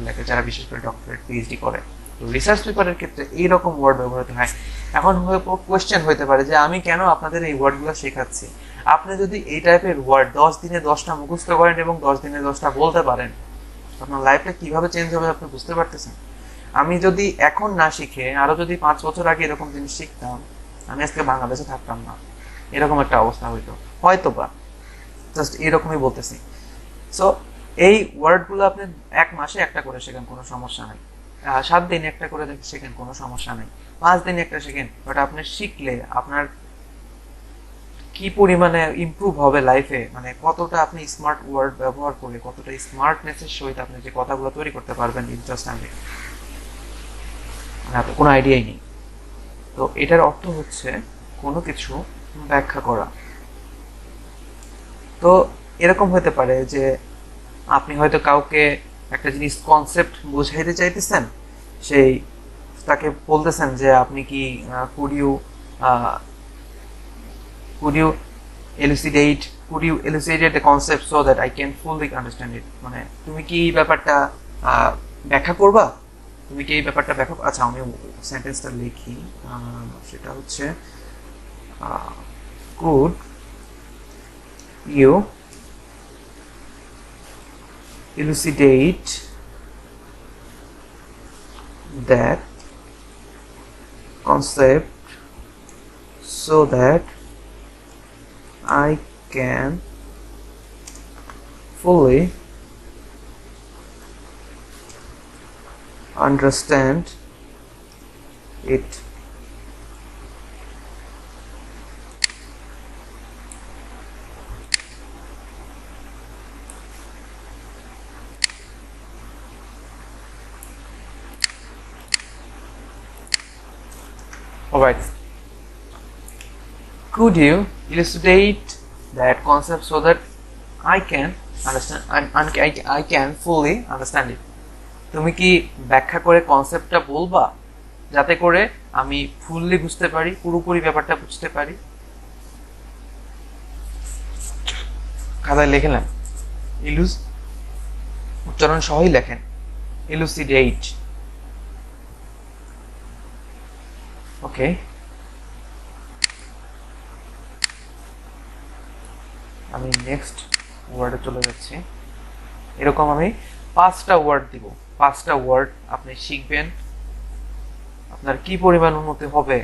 লেখে যারা বিশেষ করে ডক্টরেট পিএইচডি করে। তো রিসার্চ পেপারের ক্ষেত্রে এইরকম ওয়ার্ড ব্যবহৃত হয়। এখন কোয়েশ্চেন হইতে পারে যে আমি কেন আপনাদের এই ওয়ার্ডগুলো শেখাচ্ছি? আপনি যদি এই টাইপের ওয়ার্ড 10 দিনে 10টা মুখস্থ করেন এবং 10 দিনে 10টা বলতে পারেন, আপনার লাইফটা কিভাবে চেঞ্জ হবে আপনি বুঝতে পারতেছেন? আমি যদি এখন না শিখে আরো যদি 5 বছর আগে এরকম জিনিস শিখতাম, আমি আজকে বাংলাদেশে থাকতাম না, এরকম একটা অবস্থা হইতো হয়তো বা। জাস্ট এরকমই বলতেছি। সো এই ওয়ার্ডগুলো আপনি 1 মাসে একটা করে শেখেন, কোনো সমস্যা নাই। 7 দিনে একটা করে শেখেন, কোনো সমস্যা নেই। 5 দিনে একটা শেখেন, বাট আপনি শিখলে আপনার কি পরিমাণে ইমপ্রুভ হবে লাইফে, মানে কতটা আপনি স্মার্ট ওয়ার্ড ব্যবহার করে কতটা স্মার্টনেসের সহিত আপনি যে কথাগুলো তৈরি করতে পারবেন, ইট জাস্ট আমি মানে আপনার কোনো আইডিয়াই নেই। তো এটার অর্থ হচ্ছে কোনো কিছু ব্যাখ্যা করা। তো এরকম হতে পারে যে আপনি হয়তো কাউকে একটা জিনিস কনসেপ্ট বোঝাইতে চাইতেছেন, সেই তাকে বলতেছেন যে আপনি কি could you could you elucidate could you elucidate the concept so that I can fully understand it, মানে তুমি কি এই ব্যাপারটা ব্যাখ্যা করবা, তুমি কি এই ব্যাপারটা ব্যাখ্যা। আচ্ছা, আমি সেন্টেন্সটা লিখি। সেটা হচ্ছে could you elucidate that concept so that I can fully understand it. Alright. Could you elucidate that concept so that I can understand I can fully understand it? তুমি কি ব্যাখ্যা করে কনসেপ্টটা বলবা যাতে করে আমি ফুললি বুঝতে পারি, পুরোপুরি ব্যাপারটা বুঝতে পারি। খাতায় লিখে নেন, ইলুস উচ্চারণ সহই লেখেন, elucidate. ওকে, আমি নেক্সট ওয়ার্ডে চলে যাচ্ছি। এরকম আমি 5টা ওয়ার্ড দিব, 5টা ওয়ার্ড আপনি শিখবেন, আপনার কি পরিমাণ উন্নতি হবে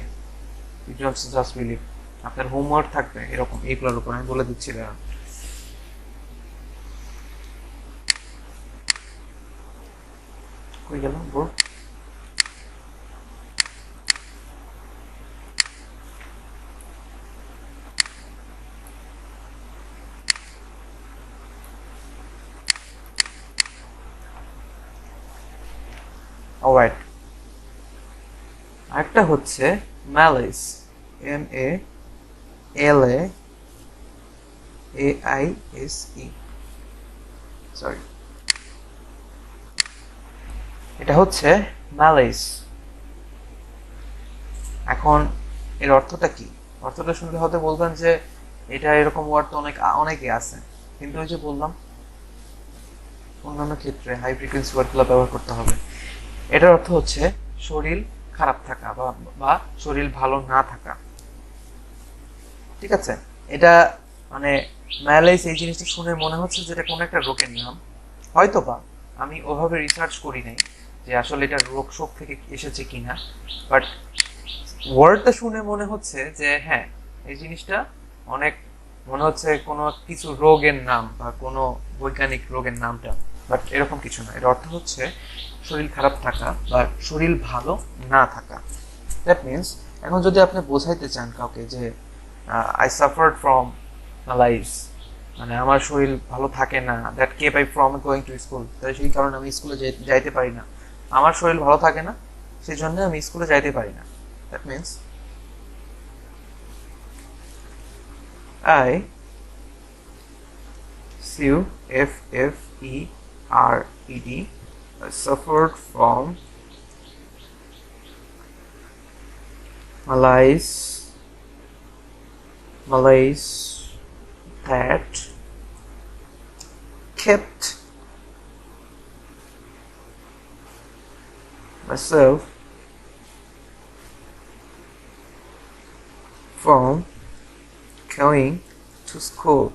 জাস্ট বিলিভ। আপনার হোমওয়ার্ক থাকবে এরকম এইগুলোর উপর, আমি বলে দিচ্ছি। কই গেল বোর্ড? অলরাইট, আরেকটা হচ্ছে ম্যালাইস, MALAAISE, সরি, এটা হচ্ছে ম্যালাইস। এখন এর অর্থটা কি? অর্থটা শুনলে হয়তো বলবেন যে এটা এরকম ওয়ার্ড তো অনেকে আছে, কিন্তু ওই যে বললাম অন্যান্য ক্ষেত্রে হাই ফ্রিকোয়েন্সি ওয়ার্ডগুলো ব্যবহার করতে হবে। এটার অর্থ হচ্ছে শরীর খারাপ থাকা বা শরীর ভালো না থাকা। ঠিক আছে, এটা মানে ম্যালাইস এই জিনিসটা শুনে মনে হচ্ছে যে এটা কোনো একটা রোগের নাম, হয়তো বা আমি ওভাবে রিসার্চ করি নাই যে আসলে এটা রোগ শোক থেকে এসেছে কিনা, বাট ওয়ার্ডটা শুনে মনে হচ্ছে যে হ্যাঁ, এই জিনিসটা অনেক মনে হচ্ছে কোনো কিছু রোগের নাম বা কোনো বৈজ্ঞানিক রোগের নামটা, বাট এরকম কিছু না। এর অর্থ হচ্ছে শরীর খারাপ থাকা বা শরীর ভালো না থাকা। দ্যাট মিনস এখন যদি আপনি বোঝাইতে চান কাউকে যে আই সাফার্ড ফ্রম লাইফ, মানে আমার শরীর ভালো থাকে না, that kept I from going to school, তাই সেই কারণে আমি স্কুলে যাইতে পারি না, আমার শরীর ভালো থাকে না সেই জন্য আমি স্কুলে যাইতে পারি না। That means I suffered suffered from malaise that kept myself from going to school.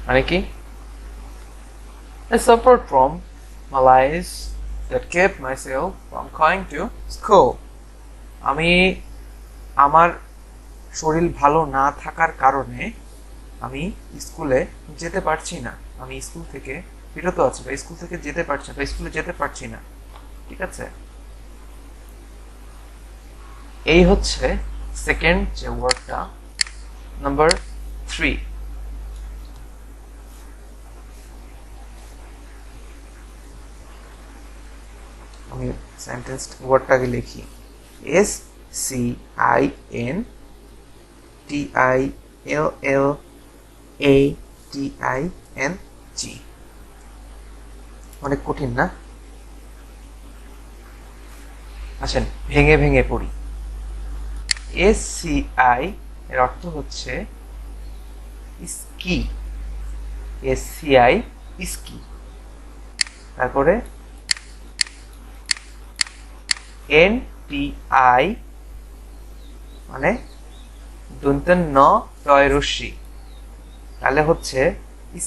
মানে কি? I suffered from malaise that kept myself from going to school. আমি আমার শরীর ভালো না থাকার কারণে আমি স্কুলে যেতে পারছি না, আমি স্কুল থেকে বিরত আছি বা স্কুল থেকে যেতে পারছি না বা স্কুলে যেতে পারছি না। ঠিক আছে, এই হচ্ছে সেকেন্ড যে ওয়ার্ডটা, নাম্বার 3। আমি সেন্টেন্স ওয়ার্ডটাকে লিখি, SCINTILLATING। অনেক কঠিন না? আসেন ভেঙে ভেঙে পড়ি। SCI এর অর্থ হচ্ছে স্কি, SCI স্কি। তারপরে NTI মানে দন্তের ন টয় রশ্মি, তাহলে হচ্ছে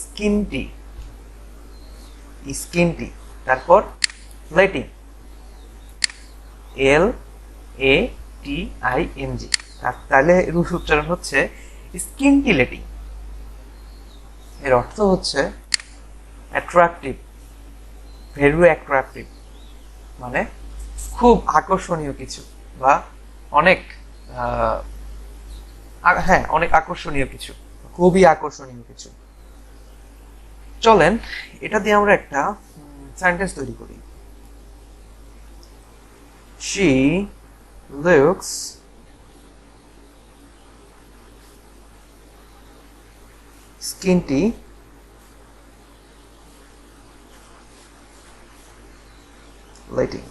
স্কিনটি, স্কিনটি। তারপর লেটিং, LATING, তাহলে রুশ উচ্চারণ হচ্ছে স্কিনটিলেটিং। এর অর্থ হচ্ছে অ্যাট্রাকটিভ, ভেরি অ্যাট্রাকটিভ, মানে খুব আকর্ষণীয় কিছু বা অনেক হ্যাঁ অনেক আকর্ষণীয় কিছু, খুবই আকর্ষণীয় কিছু। চলেন এটা দিয়ে আমরা একটা সেন্টেন্স তৈরি করি। She looks skinty lighting.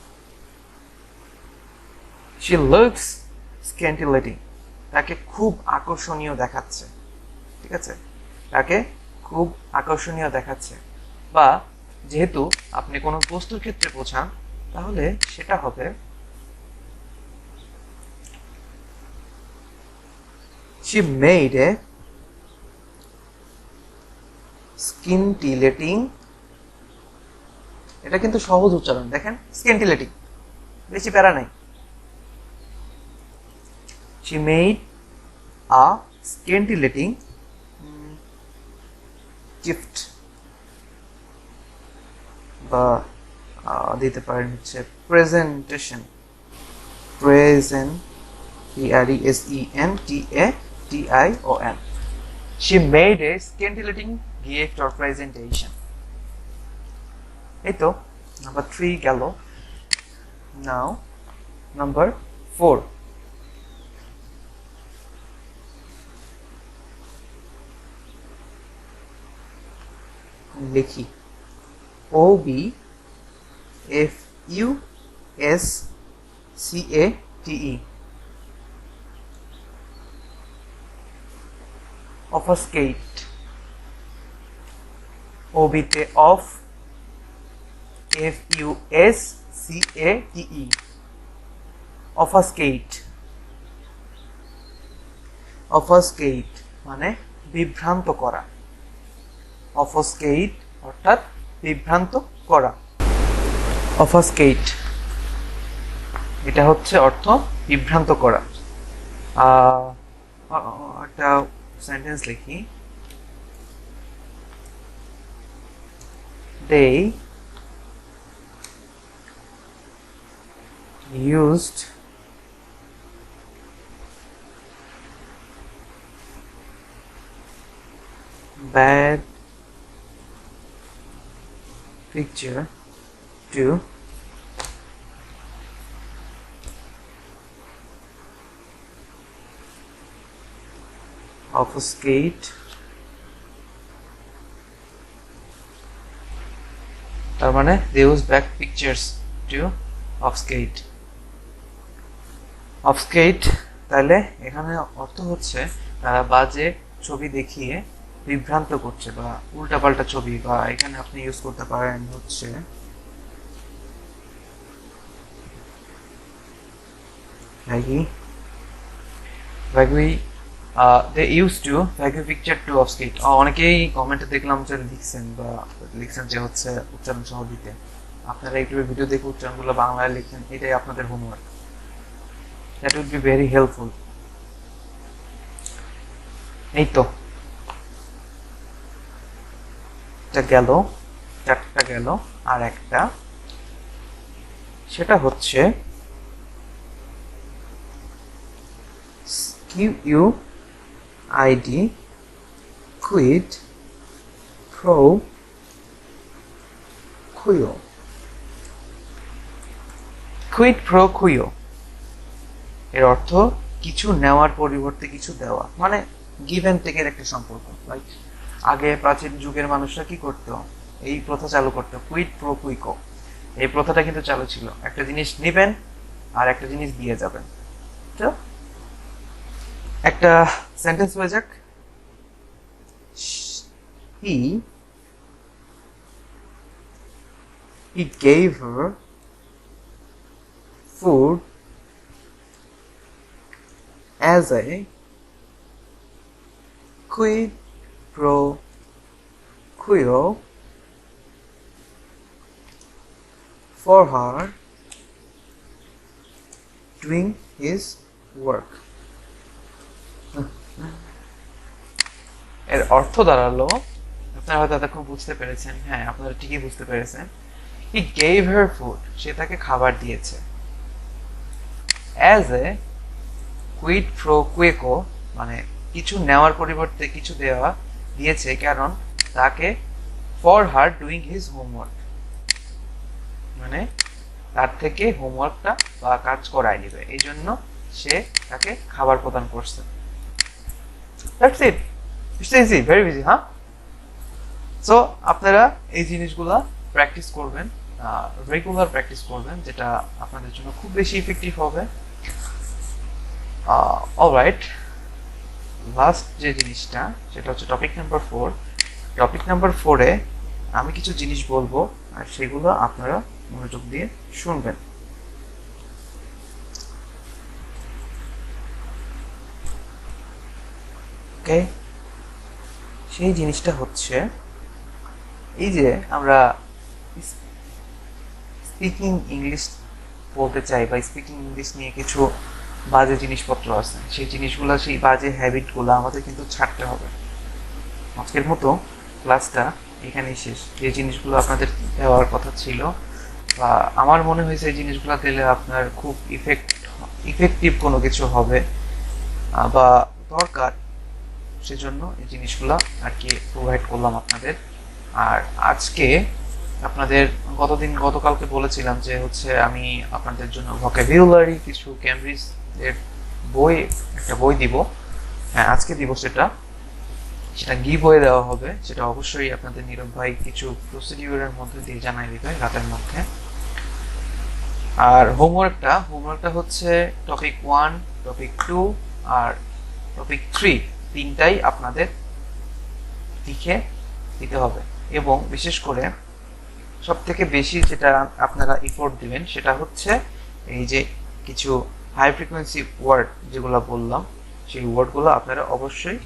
She looks scanty lighting, তাকে খুব আকর্ষণীয় দেখাচ্ছে। ঠিক আছে, তাকে খুব আকর্ষণীয় দেখাচ্ছে, বা যেহেতু আপনি কোনো বস্তুর ক্ষেত্রে বোঝান তাহলে সেটা হবে she made a scintillating, এটা কিন্তু সহজ উচ্চারণ, দেখেন scintillating, বেশি প্যারা নাই। she made a scintillating gift, বা দিতে পারেন হচ্ছে presentation, PRESENTATION। She made a scintillating gift or presentation. এই তো নাম্বার 3 গেল। Now number 4। লিখি OBFUSCATE, obfuscate, OB-তে অফ, FUSCATE, obfuscate। obfuscate মানে বিভ্রান্ত করা। obfuscate অর্থাৎ বিভ্রান্ত করা। obfuscate এটা হচ্ছে অর্থ বিভ্রান্ত করা। একটা সেন্টেন্স লিখি। They used bad picture to obfuscate তার মানে they use bad pictures to obfuscate। obfuscate তাহলে এখানে অর্থ হচ্ছে তারা বাজে ছবি দেখিয়ে বিভ্রান্ত করছে বা উল্টাপাল্টা ছবি, বা এখানে আপনি ইউজ করতে পারেন হচ্ছে they used to vague picture to obfuscate। অনেকেই কমেন্টে দেখলাম যে লিখছেন যে হচ্ছে উচ্চারণ সহ দিতে। আপনারা একটু ভিডিও দেখে উচ্চারণগুলো বাংলায় লিখেন, এটাই আপনাদের homework. That will be very helpful. এই তো গেল, 4টা গেল। আর একটা সেটা হচ্ছে QUID, quid pro quo। quid pro quo এর অর্থ কিছু নেওয়ার পরিবর্তে কিছু দেওয়া, মানে গিভ এন্ড টেকের একটা সম্পর্ক। লাইক আগে প্রাচীন যুগের মানুষরা কি করতো, এই প্রথা চালু করতো, কুইড প্রো কুইকো। এই প্রথাটা কিন্তু চালু ছিল, একটা জিনিস নেবেন আর একটা জিনিস দিয়ে যাবেন। তো একটা সেন্টেন্স হয়ে যাক। he gave her food as a quid pro quo for her doing his work। এর অর্থ দাঁড়ালো, আপনারা হয়তো এতক্ষণ বুঝতে পেরেছেন, হ্যাঁ আপনারা ঠিকই বুঝতে পেরেছেন। he gave her food, সে তাকে খাবার দিয়েছে। as a quid pro quo মানে কিছু নেওয়ার পরিবর্তে কিছু দেওয়া দিয়েছে, কারণ তাকে for her doing his homework মানে তার থেকে হোমওয়ার্কটা বা কাজ করায় নিবে, এই জন্য সে তাকে খাবার প্রদান করছে। That's it. It's easy, very easy, huh? So আপনারা এই জিনিসগুলা প্র্যাকটিস করবেন, রেগুলার প্র্যাকটিস করবেন, যেটা আপনাদের জন্য খুব বেশি ইফেক্টিভ হবে। অলরাইট, লাস্ট যে জিনিসটা সেটা হচ্ছে টপিক নাম্বার 4। টপিক নাম্বার 4-এ আমি কিছু জিনিস বলবো আর সেগুলো আপনারা মনোযোগ দিয়ে শুনবেন। ওকে, সেই জিনিসটা হচ্ছে এই যে আমরা স্পিকিং ইংলিশ বলতে চাই বা স্পিকিং ইংলিশ নিয়ে কিছু বাজে জিনিসপত্র আছে, সেই জিনিসগুলো, সেই বাজে হ্যাবিটগুলো আমাদের কিন্তু ছাড়তে হবে। আজকের মতো ক্লাসটা এখানেই শেষ। যে জিনিসগুলো আপনাদের দেওয়ার কথা ছিল বা আমার মনে হয়েছে এই জিনিসগুলো দিলে আপনার খুব ইফেক্টিভ কোনো কিছু হবে বা দরকার, সেজন্য এই জিনিসগুলো আর কি প্রোভাইড করলাম আপনাদের। আর আজকে আপনাদের গতকালকে বলেছিলাম যে হচ্ছে আমি আপনাদের জন্য ভোকাবুলারি কিছু ক্যামব্রিজ এর একটা বই দিব। হ্যাঁ, আজকে দিব সেটা গিভ হয়ে দেওয়া হবে। সেটা অবশ্যই আপনাদের নীরব ভাই কিছু প্রসিডিউরের মধ্যে দিয়ে জানাই দিবে রাতের মধ্যে। আর হোমওয়ার্কটা হচ্ছে টপিক 1, টপিক 2 আর টপিক 3 তিনটাই আপনাদের লিখে দিতে হবে। এবং বিশেষ করে সব থেকে বেশি যেটা আপনারা এফোর্ট দিবেন সেটা হচ্ছে এই যে কিছু হাই ফ্রিকোয়েন্সি ওয়ার্ড যেগুলো বললাম, সেই ওয়ার্ডগুলো আপনারা অবশ্যই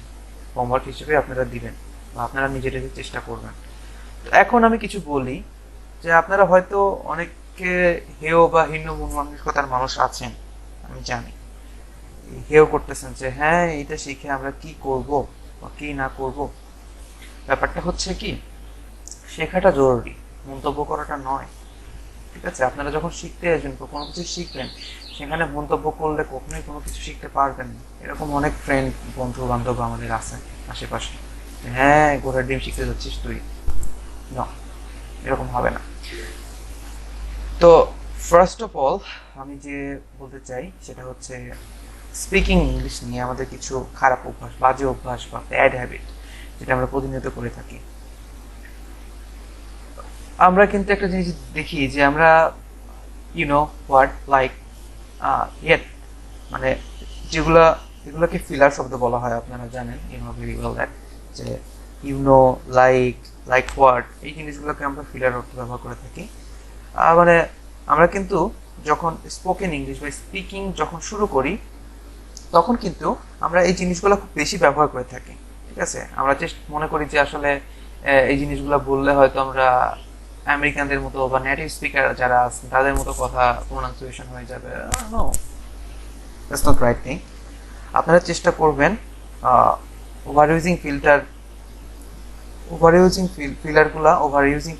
হোমওয়ার্ক হিসেবে আপনারা দিবেন বা আপনারা নিজেদের চেষ্টা করবেন। তো এখন আমি কিছু বলি যে আপনারা হয়তো অনেকে হেয় বা হীন মন মানসিকতার মানুষ আছেন, আমি জানি। হেয় করতেছেন যে হ্যাঁ এটা শিখে আমরা কি করব বা কি না করব। ব্যাপারটা হচ্ছে কি, শেখাটা জরুরি, মন্তব্য করাটা নয়। ঠিক আছে, আপনারা যখন শিখতে আসবেন, কোনো কিছু শিখবেন, সেখানে মন্তব্য করলে কখনোই কোনো কিছু শিখতে পারবেন না। এরকম অনেক ফ্রেন্ড বন্ধু বান্ধব আমাদের আছে আশেপাশে, হ্যাঁ ঘোড়ার ডিম শিখতে যাচ্ছিস তুই, না, এরকম হবে না। তো ফার্স্ট অফ অল আমি যে বলতে চাই সেটা হচ্ছে স্পিকিং ইংলিশ নিয়ে আমাদের কিছু খারাপ অভ্যাস, বাজে অভ্যাস বা ব্যাড হ্যাবিট যেটা আমরা প্রতিনিয়ত করে থাকি। আমরা কিন্তু একটা জিনিস দেখি যে আমরা হোয়াট লাইক ইয়েট, মানে যেগুলা এগুলোকে ফিলার শব্দ বলা হয়, আপনারা জানেন ভেরি ওয়েল দ্যাট, যে ইউনো, লাইক হোয়াট, এই জিনিসগুলোকে আমরা ফিলার অর্থ ব্যবহার করে থাকি। মানে আমরা কিন্তু যখন স্পোকেন ইংলিশ বা স্পিকিং যখন শুরু করি তখন কিন্তু আমরা এই জিনিসগুলো খুব বেশি ব্যবহার করে থাকি। ঠিক আছে, আমরা মনে করি যে আসলে এই জিনিসগুলো বললে হয়তো আমরা আমেরিকানদের মতো বা নেটিভ স্পিকার যারা আছেন তাদের মতো কথা প্রোনাউন্সিয়েশন হয়ে যাবে। No, that's not right thing. আপনারা চেষ্টা করবেন ওভার ইউজিং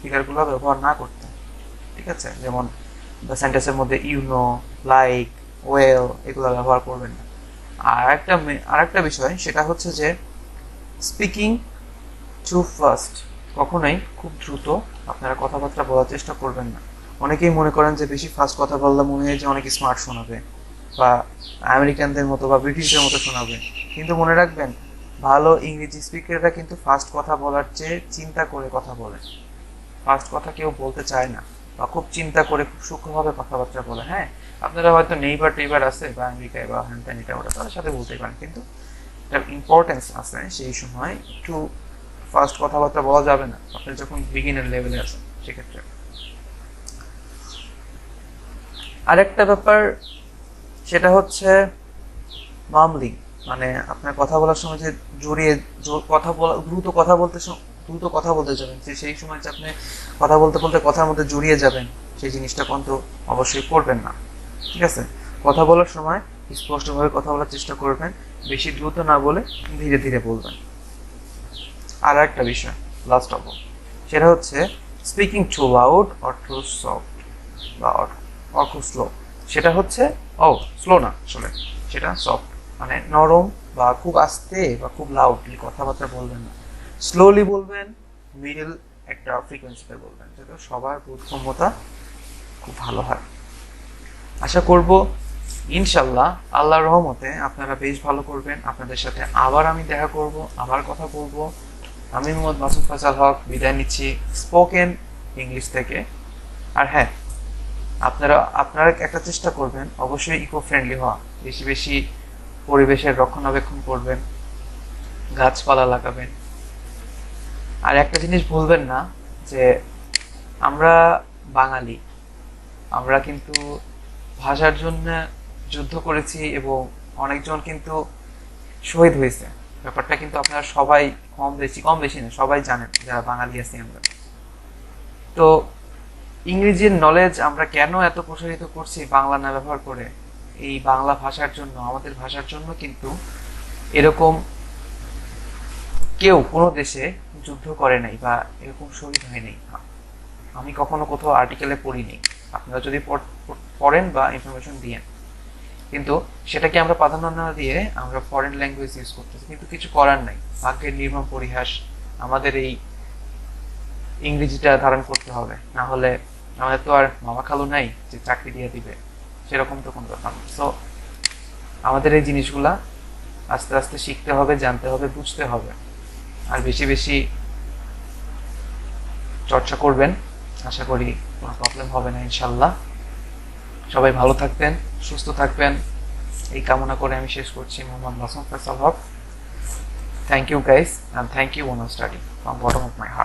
ফিলারগুলো ব্যবহার না করতে। ঠিক আছে, যেমন সেন্টেন্সের মধ্যে ইউনো, লাইক, ওয়েল এগুলো ব্যবহার করবেন না। আর একটা বিষয় সেটা হচ্ছে যে স্পিকিং টু ফাস্ট, কখনোই খুব দ্রুত আপনারা কথাবার্তা বলার চেষ্টা করবেন না। অনেকেই মনে করেন যে বেশি ফাস্ট কথা বললে মনে হয় যে অনেক স্মার্ট শোনাবে বা আমেরিকানদের মতো বা ব্রিটিশদের মতো শোনাবে, কিন্তু মনে রাখবেন ভালো ইংরেজি স্পিকাররা কিন্তু ফাস্ট কথা বলার চেয়ে চিন্তা করে কথা বলে। ফাস্ট কথা কেউ বলতে চায় না বা খুব চিন্তা করে খুব সূক্ষ্মভাবে কথাবার্তা বলে। হ্যাঁ, আপনারা হয়তো টেইবার আছে বা আমেরিকায় বা হ্যান ত্যান এটা ওটা তাদের সাথে বলতেই পারেন, কিন্তু এটার ইম্পর্টেন্স আছে। সেই সময় একটু ফাস্ট কথাবার্তা বলা যাবে না আপনি যখন বিগিনার লেভেলে আছেন সেক্ষেত্রে। আরেকটা ব্যাপার সেটা হচ্ছে মামলিং, মানে আপনার কথা বলার সময় যে দ্রুত কথা বলতে যাবেন, যে সেই সময় যে আপনি কথা বলতে বলতে কথার মধ্যে জড়িয়ে যাবেন, সেই জিনিসটা কিন্তু অবশ্যই করবেন না। ঠিক আছে, কথা বলার সময় স্পষ্টভাবে কথা বলার চেষ্টা করবেন, বেশি দ্রুত না বলে ধীরে ধীরে বলবেন। আর একটা বিষয় লাস্ট অফ অল, সেটা হচ্ছে speaking too loud or too soft বা খুব স্লো। সেটা হচ্ছে স্লো না, আসলে সেটা সফট, মানে নরম বা খুব আস্তে বা খুব লাউডলি কথাবার্তা বলবেন না। স্লোলি বলবেন, মিডল একটা ফ্রিকোয়েন্সিতে বলবেন, যাতে সবার বোধগম্যতা খুব ভালো হয়। আশা করব ইনশাল্লাহ আল্লাহর রহমতে আপনারা বেশ ভালো করবেন। আপনাদের সাথে আবার আমি দেখা করব, আবার কথা বলবো। আমি মোহাম্মদ মাসুদ ফয়সাল হক বিদায় নিচ্ছি স্পোকেন ইংলিশ থেকে। আর হ্যাঁ, আপনারা একটা চেষ্টা করবেন অবশ্যই ইকো ফ্রেন্ডলি হওয়া, বেশি বেশি পরিবেশের রক্ষণাবেক্ষণ করবেন, গাছপালা লাগাবেন। আর একটা জিনিস ভুলবেন না যে আমরা বাঙালি, আমরা কিন্তু ভাষার জন্য যুদ্ধ করেছি এবং অনেকজন কিন্তু শহীদ হয়েছে। ব্যাপারটা কিন্তু আপনারা সবাই কম বেশি না, সবাই জানেন যারা বাঙালি আছি আমরা। তো ইংরেজির নলেজ আমরা কেন এত প্রসারিত করছি বাংলা না ব্যবহার করে? এই বাংলা ভাষার জন্য, আমাদের ভাষার জন্য কিন্তু এরকম কেউ কোনো দেশে যুদ্ধ করে নাই বা এরকম শহীদ হয় নাই। আমি কখনো কোথাও আর্টিকেলে পড়িনি, আপনারা যদি পড়েন বা ইনফরমেশন দিয়েন। কিন্তু সেটাকে আমরা প্রাধান্য না দিয়ে আমরা ফরেন ল্যাঙ্গুয়েজ ইউজ করতেছি, কিন্তু কিছু করার নাই, ভাগ্যের নির্মম পরিহাস। আমাদের এই ইংরেজিটা ধারণ করতে হবে, না হলে আমাদের তো আর মামা খালু নাই যে চাকরি দিয়ে দিবে, সেরকম তো কোনো ব্যাপার না। সো আমাদের এই জিনিসগুলা আস্তে আস্তে শিখতে হবে, জানতে হবে, বুঝতে হবে, আর বেশি বেশি চর্চা করবেন। আশা করি কোনো প্রবলেম হবে না ইনশাল্লাহ। সবাই ভালো থাকবেন, সুস্থ থাকবেন, এই কামনা করে আমি শেষ করছি। Mohammad Masum Faisal Haque. Thank you guys, and thank you, Uno Study, from bottom of my heart.